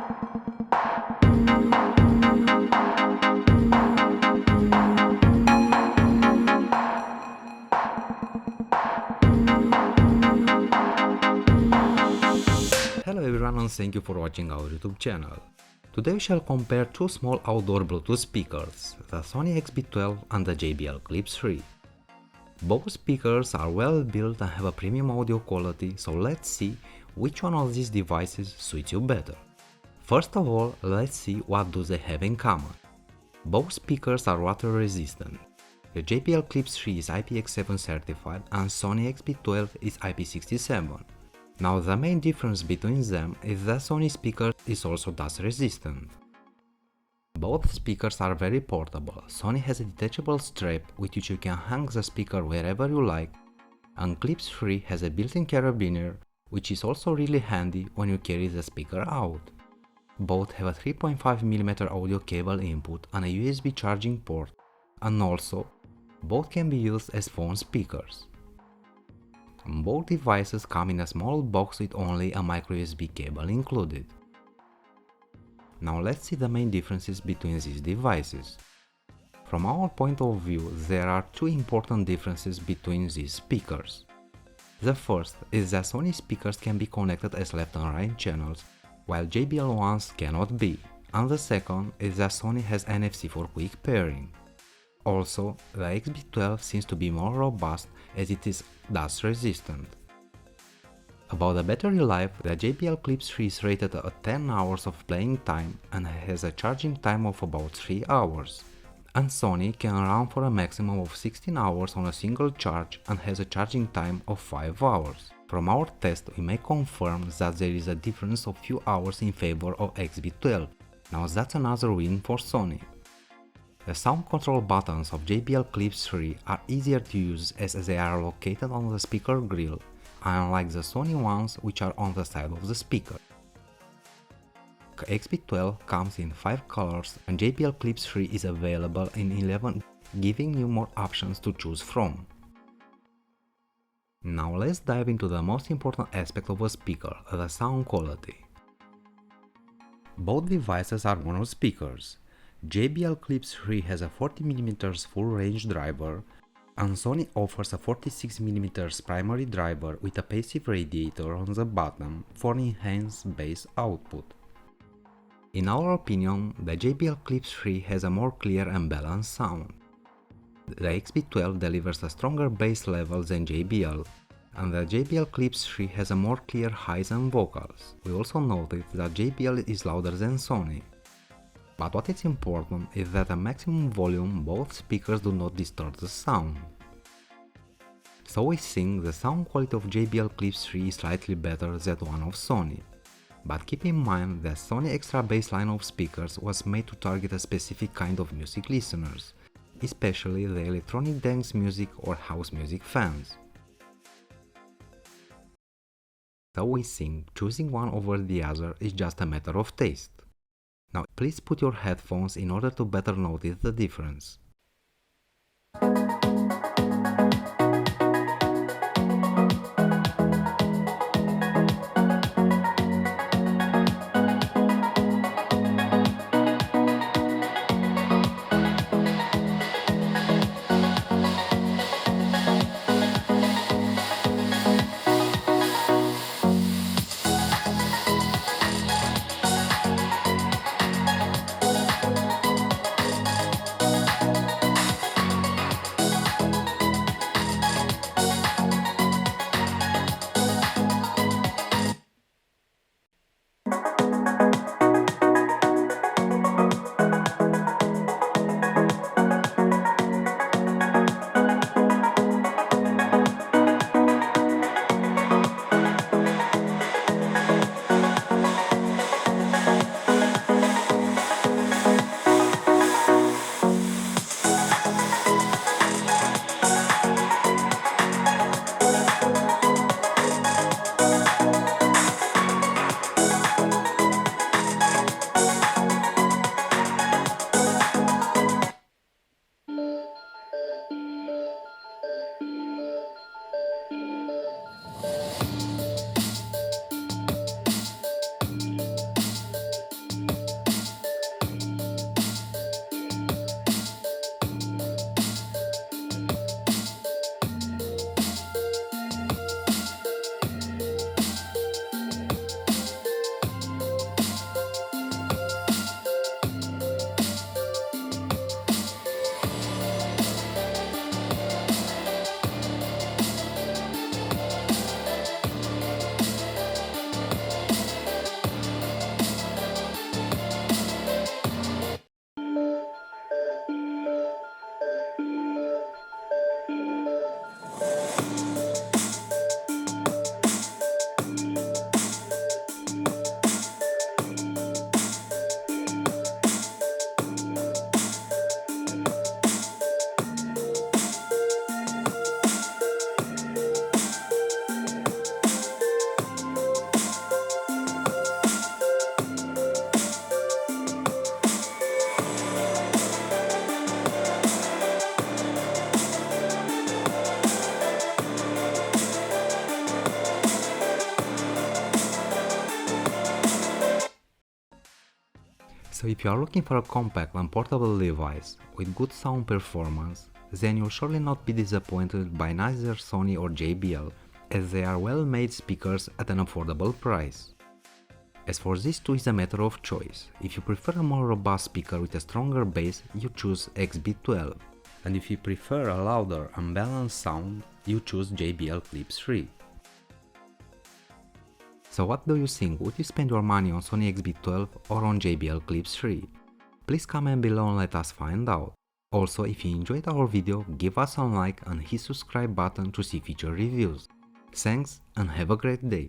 Hello everyone and thank you for watching our YouTube channel. Today we shall compare two small outdoor Bluetooth speakers, the Sony XB12 and the JBL Clip 3. Both speakers are well built and have a premium audio quality, so let's see which one of these devices suits you better. First of all, let's see what do they have in common. Both speakers are water resistant. The JBL Clip 3 is IPX7 certified and Sony XB12 is IP67. Now the main difference between them is that Sony speaker is also dust resistant. Both speakers are very portable. Sony has a detachable strap with which you can hang the speaker wherever you like, and Clip 3 has a built-in carabiner, which is also really handy when you carry the speaker out. Both have a 3.5mm audio cable input and a USB charging port, and also both can be used as phone speakers. Both devices come in a small box with only a microUSB cable included. Now let's see the main differences between these devices. From our point of view, there are two important differences between these speakers. The first is that Sony speakers can be connected as left and right channels, while JBL ones cannot be, and the second is that Sony has NFC for quick pairing. Also, the XB12 seems to be more robust as it is dust resistant. About the battery life, the JBL Clip 3 is rated at 10 hours of playing time and has a charging time of about 3 hours. And Sony can run for a maximum of 16 hours on a single charge and has a charging time of 5 hours. From our test, we may confirm that there is a difference of few hours in favor of XB12. Now that's another win for Sony. The sound control buttons of JBL Clip 3 are easier to use as they are located on the speaker grill, unlike the Sony ones which are on the side of the speaker. XB12 comes in 5 colors and JBL Clip 3 is available in 11, giving you more options to choose from. Now let's dive into the most important aspect of a speaker, the sound quality. Both devices are mono speakers. JBL Clip 3 has a 40mm full range driver, and Sony offers a 46mm primary driver with a passive radiator on the bottom for enhanced bass output. In our opinion, the JBL Clip 3 has a more clear and balanced sound. The XB12 delivers a stronger bass level than JBL, and the JBL Clip 3 has a more clear highs and vocals. We also noticed that JBL is louder than Sony. But what is important is that at maximum volume both speakers do not distort the sound. So we think the sound quality of JBL Clip 3 is slightly better than one of Sony. But keep in mind that Sony extra bass line of speakers was made to target a specific kind of music listeners, especially the electronic dance music or house music fans. So we think choosing one over the other is just a matter of taste. Now please put your headphones in order to better notice the difference. So if you are looking for a compact and portable device with good sound performance, then you'll surely not be disappointed by neither Sony or JBL, as they are well-made speakers at an affordable price. As for this too is a matter of choice. If you prefer a more robust speaker with a stronger bass, you choose XB12. And if you prefer a louder and balanced sound, you choose JBL Clip 3. So what do you think? Would you spend your money on Sony XB12 or on JBL Clip 3? Please comment below and let us find out. Also, if you enjoyed our video, give us a like and hit subscribe button to see future reviews. Thanks and have a great day!